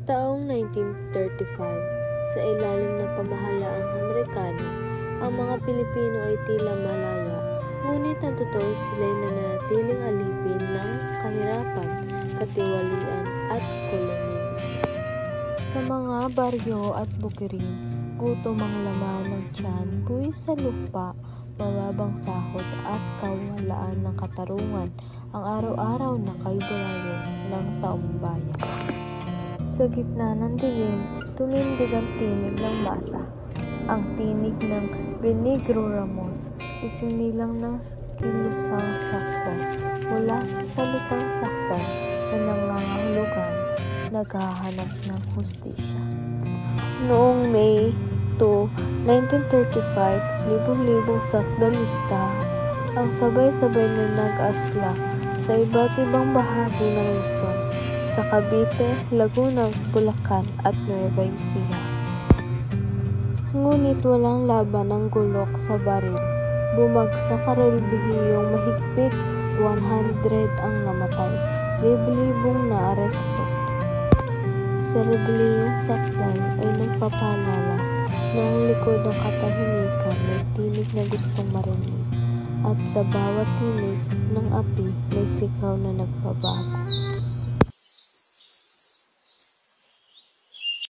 Taong 1935, sa ilalim ng pamahalaang Amerikano, ang mga Pilipino ay tila malaya, ngunit ang totoo sila'y nananatiling alipin ng kahirapan, katiwalian at kolonyalismo. Sa mga baryo at bukirin, gutom ang laman ng tiyan, buwis sa lupa, mababang sahod at kawalaan ng katarungan ang araw-araw na kalbaryo ng taong bayan. Sa gitna ng dilim, tumindig ang tinig ng masa. Ang tinig ng Benigro Ramos, isinilang ng kilusang saktan mula sa salitang saktan na nangangahulugang naghahanap ng hustisya. Noong May 2, 1935, libong-libong sakdalista ang sabay-sabay na nag-asla sa iba't ibang bahagi ng Luzon, sa Cavite, Laguna, Bulacan at Nueva Ecija. Ngunit walang laban ng gulok sa baril. Bumagsak sa relbihiyong mahigpit 100 ang namatay, libo-libong naaresto. Sa rebelyong sakdal ay nagpapaalala na ang likod ng katahimikan may tinig na gustong marinig, at sa bawat tinig ng api may sigaw na nagbabago.